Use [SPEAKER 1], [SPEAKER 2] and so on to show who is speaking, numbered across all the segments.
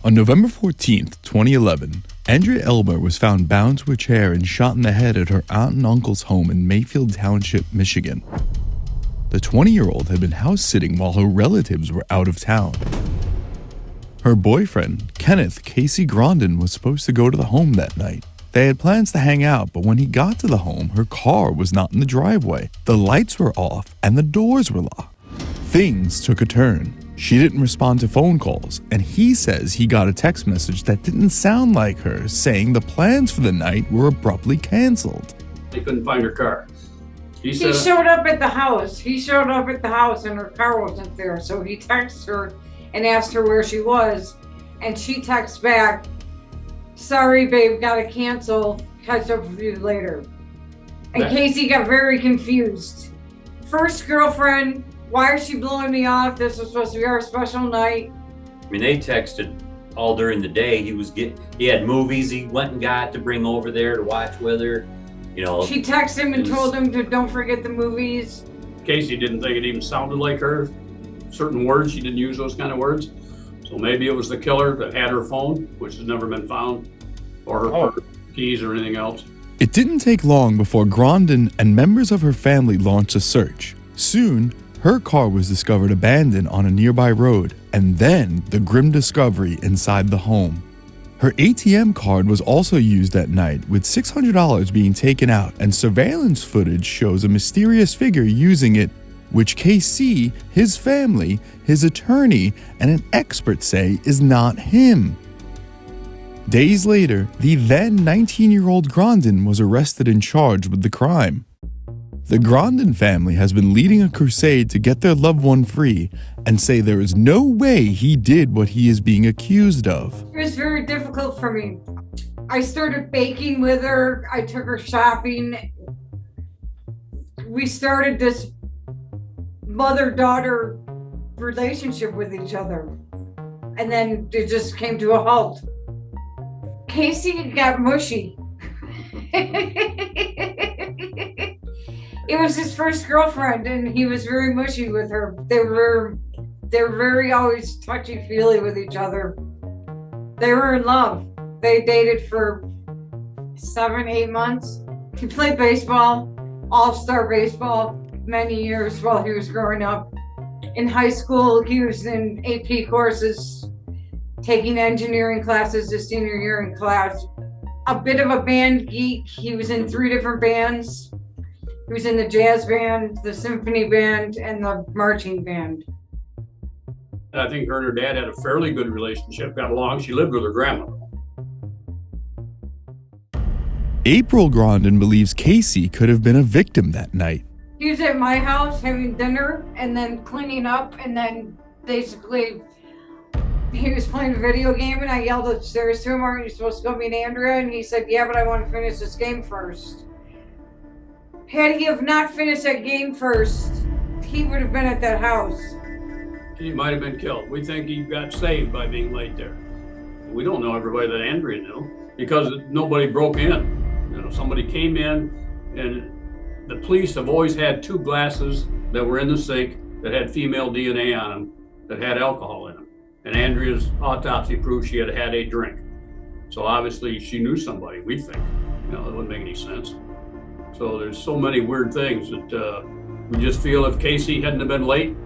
[SPEAKER 1] On November 14th, 2011, Andrea Eilber was found bound to a chair and shot in the head at her aunt and uncle's home in Mayfield Township, Michigan. The 20-year-old had been house-sitting while her relatives were out of town. Her boyfriend, Kenneth KC Grondin, was supposed to go to the home that night. They had plans to hang out, but when he got to the home, her car was not in the driveway. The lights were off and the doors were locked. Things took a turn. She didn't respond to phone calls, and he says he got a text message that didn't sound like her, saying the plans for the night were abruptly canceled.
[SPEAKER 2] They couldn't find her car.
[SPEAKER 3] He showed up at the house. And her car wasn't there. So he texted her and asked her where she was. And she texts back, "Sorry, babe, gotta cancel. Catch up with you later." And Casey got very confused. First girlfriend, why is she blowing me off? This was supposed to be our special night.
[SPEAKER 4] I mean, they texted all during the day. He had movies he went and got to bring over there to watch with her. You know,
[SPEAKER 3] she texted him and told him to don't forget the movies.
[SPEAKER 2] Casey didn't think it even sounded like her. Certain words, she didn't use those kind of words. So maybe it was the killer that had her phone, which has never been found, or her keys or anything else.
[SPEAKER 1] It didn't take long before Grandon and members of her family launched a search. Soon, her car was discovered abandoned on a nearby road, and then the grim discovery inside the home. Her ATM card was also used that night, with $600 being taken out, and surveillance footage shows a mysterious figure using it, which KC, his family, his attorney, and an expert say is not him. Days later, the then 19-year-old Grandon was arrested and charged with the crime. The Grondin family has been leading a crusade to get their loved one free and say there is no way he did what he is being accused of.
[SPEAKER 3] It was very difficult for me. I started baking with her. I took her shopping. We started this mother-daughter relationship with each other. And then it just came to a halt. Casey got mushy. It was his first girlfriend, and he was very mushy with her. They were very always touchy-feely with each other. They were in love. They dated for 7-8 months. He played baseball, all-star baseball, many years while he was growing up. In high school, he was in AP courses, taking engineering classes his senior year in class. A bit of a band geek. He was in 3 different bands. He was in the jazz band, the symphony band, and the marching band.
[SPEAKER 2] I think her and her dad had a fairly good relationship, got along. She lived with her grandma.
[SPEAKER 1] April Grondin believes Casey could have been a victim that night.
[SPEAKER 3] He was at my house having dinner and then cleaning up, and then basically he was playing a video game, and I yelled upstairs to him, "Aren't you supposed to go meet Andrea?" And he said, "Yeah, but I want to finish this game first." Had he have not finished that game first, he would have been at that house.
[SPEAKER 2] He might have been killed. We think he got saved by being late there. We don't know everybody that Andrea knew because nobody broke in. You know, somebody came in, and the police have always had 2 glasses that were in the sink that had female DNA on them that had alcohol in them. And Andrea's autopsy proved she had had a drink. So obviously she knew somebody, we think. You know, it wouldn't make any sense. So there's so many weird things that we just feel if Casey hadn't have been late,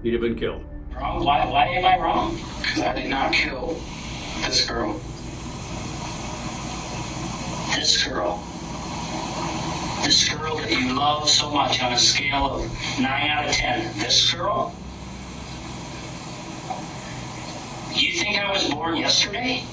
[SPEAKER 2] he'd have been killed.
[SPEAKER 5] Wrong? Why am I wrong? Because I did not kill this girl. This girl. This girl that you love so much on a scale of 9 out of 10. This girl? You think I was born yesterday?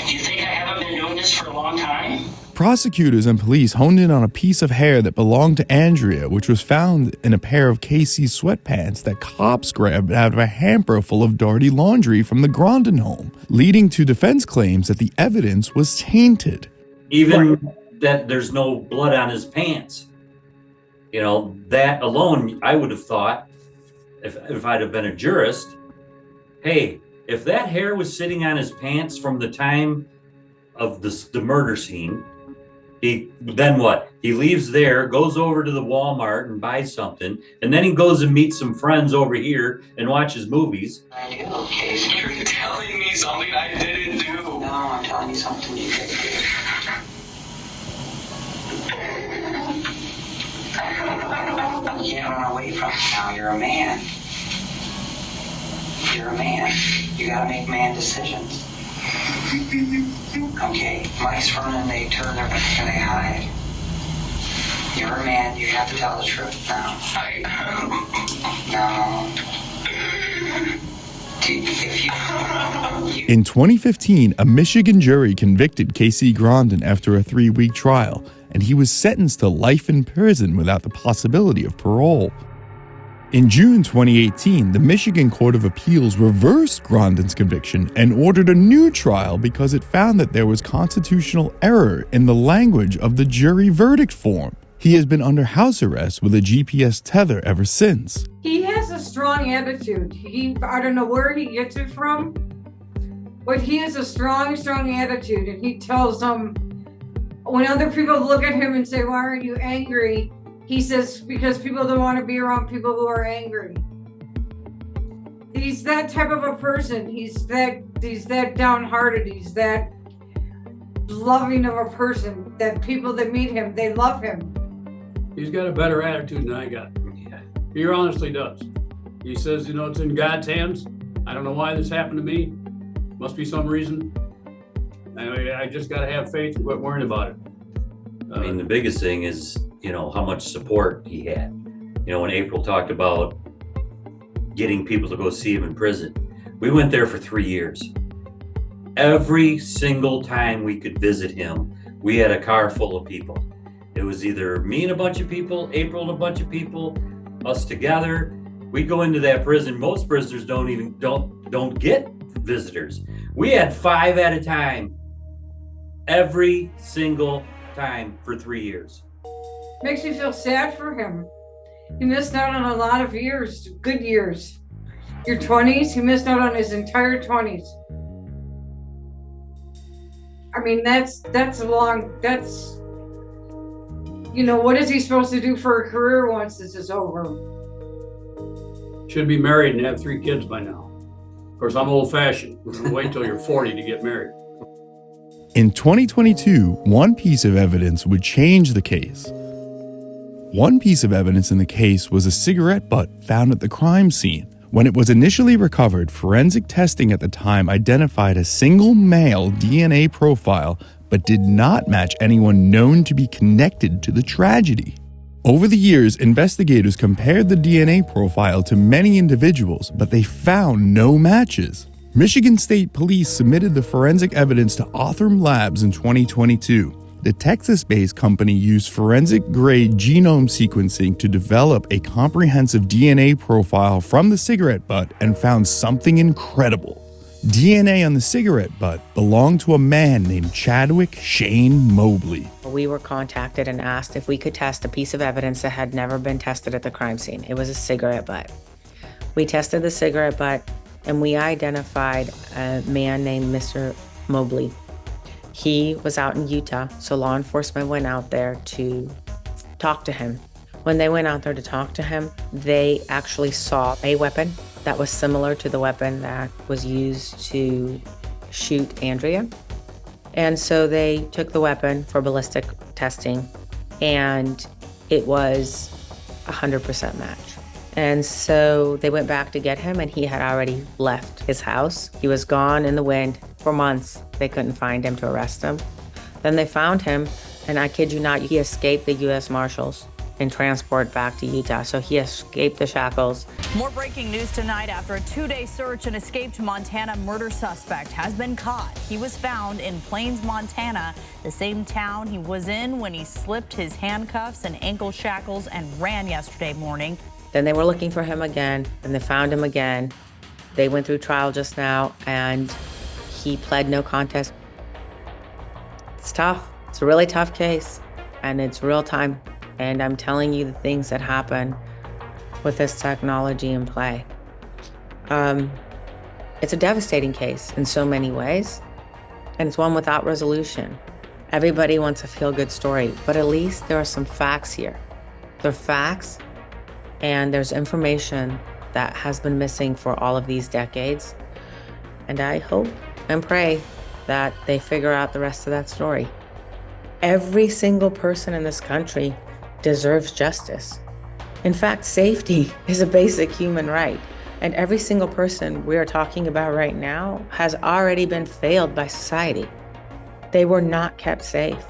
[SPEAKER 5] You think I haven't been doing this for a long time?
[SPEAKER 1] Prosecutors and police honed in on a piece of hair that belonged to Andrea, which was found in a pair of KC's sweatpants that cops grabbed out of a hamper full of dirty laundry from the Grondin home, leading to defense claims that the evidence was tainted.
[SPEAKER 4] Even that there's no blood on his pants. You know, that alone, I would have thought, if I'd have been a jurist, hey, if that hair was sitting on his pants from the time of the murder scene, then what? He leaves there, goes over to the Walmart and buys something, and then he goes and meets some friends over here and watches movies.
[SPEAKER 5] I do, Casey. You're telling something I didn't do. No, I'm telling you something you didn't do. You can't run away from it now. You're a man. You're a man. You gotta make man decisions. Okay, mice run and they turn their back and they hide. You're a man. You have to tell the truth now. No.
[SPEAKER 1] In 2015, a Michigan jury convicted KC Grondin after a 3-week trial, and he was sentenced to life in prison without the possibility of parole. In June 2018, the Michigan Court of Appeals reversed Grondin's conviction and ordered a new trial because it found that there was constitutional error in the language of the jury verdict form. He has been under house arrest with a GPS tether ever since.
[SPEAKER 3] He has a strong attitude. I don't know where he gets it from, but he has a strong attitude. And he tells them, when other people look at him and say, why aren't you angry? He says, because people don't want to be around people who are angry. He's that type of a person. He's that downhearted. He's that loving of a person that people that meet him, they love him.
[SPEAKER 2] He's got a better attitude than I got. He honestly does. He says, it's in God's hands. I don't know why this happened to me. Must be some reason. I just got to have faith and quit worrying about it.
[SPEAKER 4] I mean, the biggest thing is, how much support he had. When April talked about getting people to go see him in prison, we went there for 3 years. Every single time we could visit him, we had a car full of people. It was either me and a bunch of people, April and a bunch of people, us together. We go into that prison. Most prisoners don't get visitors. We had 5 at a time, every single time for 3 years.
[SPEAKER 3] Makes me feel sad for him. He missed out on a lot of years, good years. Your 20s, he missed out on his entire 20s. I mean, that's what is he supposed to do for a career once this is over?
[SPEAKER 2] Should be married and have 3 kids by now. Of course, I'm old-fashioned. Wait till you're 40 to get married.
[SPEAKER 1] In 2022, one piece of evidence would change the case. One piece of evidence in the case was a cigarette butt found at the crime scene. When it was initially recovered, forensic testing at the time identified a single male DNA profile but did not match anyone known to be connected to the tragedy. Over the years, investigators compared the DNA profile to many individuals, but they found no matches. Michigan State Police submitted the forensic evidence to Othram Labs in 2022. The Texas-based company used forensic-grade genome sequencing to develop a comprehensive DNA profile from the cigarette butt and found something incredible. DNA on the cigarette butt belonged to a man named Chadwick Shane Mobley.
[SPEAKER 6] We were contacted and asked if we could test a piece of evidence that had never been tested at the crime scene. It was a cigarette butt. We tested the cigarette butt and we identified a man named Mr. Mobley. He was out in Utah, so law enforcement went out there to talk to him. When they went out there to talk to him, they actually saw a weapon that was similar to the weapon that was used to shoot Andrea. And so they took the weapon for ballistic testing, and it was 100% match. And so they went back to get him, and he had already left his house. He was gone in the wind for months. They couldn't find him to arrest him. Then they found him, and I kid you not, he escaped the U.S. Marshals and transport back to Utah. So he escaped the shackles.
[SPEAKER 7] More breaking news tonight after a 2-day search. An escaped Montana murder suspect has been caught. He was found in Plains, Montana, the same town he was in when he slipped his handcuffs and ankle shackles and ran yesterday morning.
[SPEAKER 6] Then they were looking for him again, and they found him again. They went through trial just now, and he pled no contest. It's tough. It's a really tough case, and it's real time. And I'm telling you the things that happen with this technology in play. It's a devastating case in so many ways, and it's one without resolution. Everybody wants a feel-good story, but at least there are some facts here. There are facts, and there's information that has been missing for all of these decades. And I hope and pray that they figure out the rest of that story. Every single person in this country deserves justice. In fact, safety is a basic human right. And every single person we are talking about right now has already been failed by society. They were not kept safe.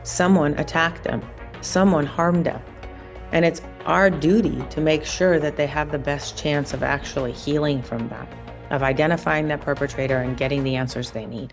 [SPEAKER 6] Someone attacked them. Someone harmed them. And it's our duty to make sure that they have the best chance of actually healing from that, of identifying that perpetrator and getting the answers they need.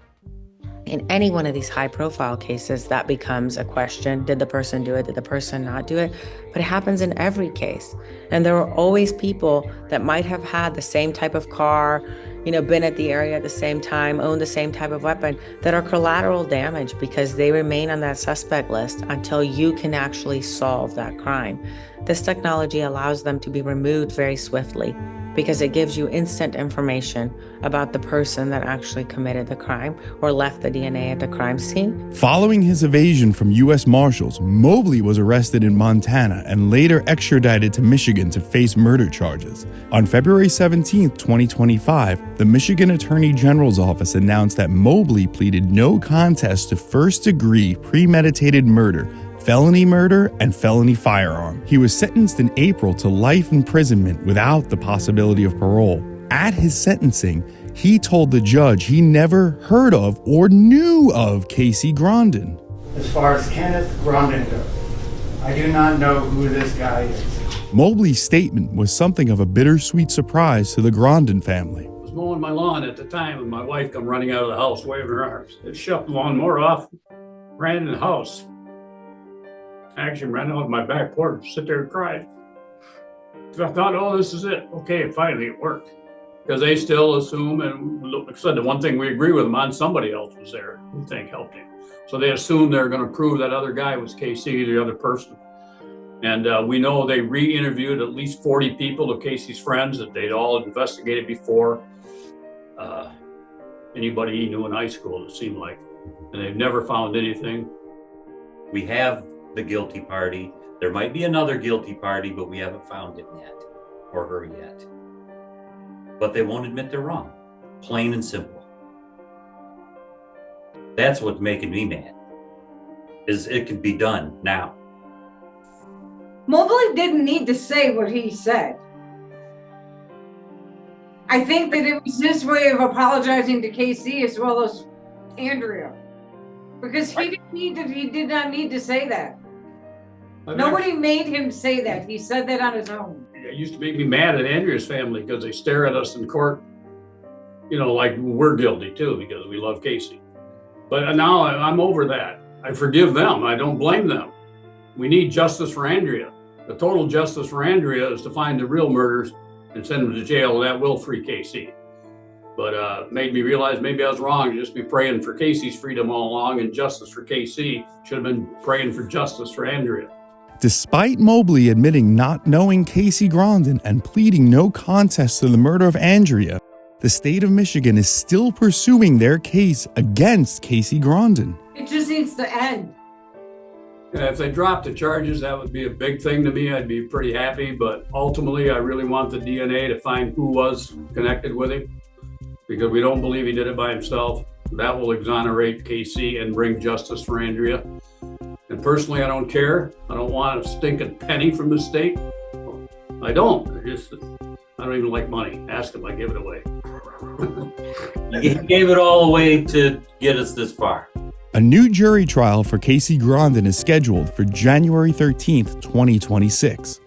[SPEAKER 6] In any one of these high-profile cases, that becomes a question. Did the person do it? Did the person not do it? But it happens in every case. And there are always people that might have had the same type of car, been at the area at the same time, owned the same type of weapon, that are collateral damage because they remain on that suspect list until you can actually solve that crime. This technology allows them to be removed very swiftly because it gives you instant information about the person that actually committed the crime or left the DNA at the crime scene.
[SPEAKER 1] Following his evasion from U.S. Marshals, Mobley was arrested in Montana and later extradited to Michigan to face murder charges. On February 17, 2025, the Michigan Attorney General's office announced that Mobley pleaded no contest to first-degree premeditated murder, felony murder, and felony firearm. He was sentenced in April to life imprisonment without the possibility of parole. At his sentencing, he told the judge he never heard of or knew of KC Grondin.
[SPEAKER 8] As far as Kenneth Grondin goes, I do not know who this guy is.
[SPEAKER 1] Mobley's statement was something of a bittersweet surprise to the Grondin family.
[SPEAKER 2] I was mowing my lawn at the time, and my wife come running out of the house waving her arms. They shut the lawnmower off, ran in the house. Actually ran out of my back porch, sit there and cried. So I thought, oh, this is it. Okay, finally it worked. Because they still assume, and like I said, the one thing we agree with them on, somebody else was there who think helped him. So they assumed they're going to prove that other guy was KC, the other person. And we know they re-interviewed at least 40 people of Casey's friends that they'd all investigated before. Anybody he knew in high school, it seemed like. And they've never found anything.
[SPEAKER 4] We have the guilty party. There might be another guilty party, but we haven't found him yet, or her yet. But they won't admit they're wrong. Plain and simple. That's what's making me mad, is it can be done now.
[SPEAKER 3] Mobley didn't need to say what he said. I think that it was his way of apologizing to KC as well as Andrea. Because he did not need to say that. Nobody made him say that. He said that on his own.
[SPEAKER 2] It used to make me mad at Andrea's family because they stare at us in court, like we're guilty too because we love Casey. But now I'm over that. I forgive them. I don't blame them. We need justice for Andrea. The total justice for Andrea is to find the real murders and send them to jail. That will free Casey. But made me realize maybe I was wrong. Just be praying for Casey's freedom all along, and justice for KC. Should have been praying for justice for Andrea.
[SPEAKER 1] Despite Mobley admitting not knowing KC Grondin and pleading no contest to the murder of Andrea, the state of Michigan is still pursuing their case against KC Grondin.
[SPEAKER 3] It just needs to end.
[SPEAKER 2] If they dropped the charges, that would be a big thing to me. I'd be pretty happy. But ultimately, I really want the DNA to find who was connected with him, because we don't believe he did it by himself. That will exonerate KC and bring justice for Andrea. And personally, I don't care. I don't want a stinking penny from the state. I don't. I don't even like money. Ask him, I give it away.
[SPEAKER 4] He gave it all away to get us this far.
[SPEAKER 1] A new jury trial for KC Grondin is scheduled for January 13th, 2026.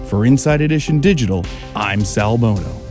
[SPEAKER 1] For Inside Edition Digital, I'm Sal Bono.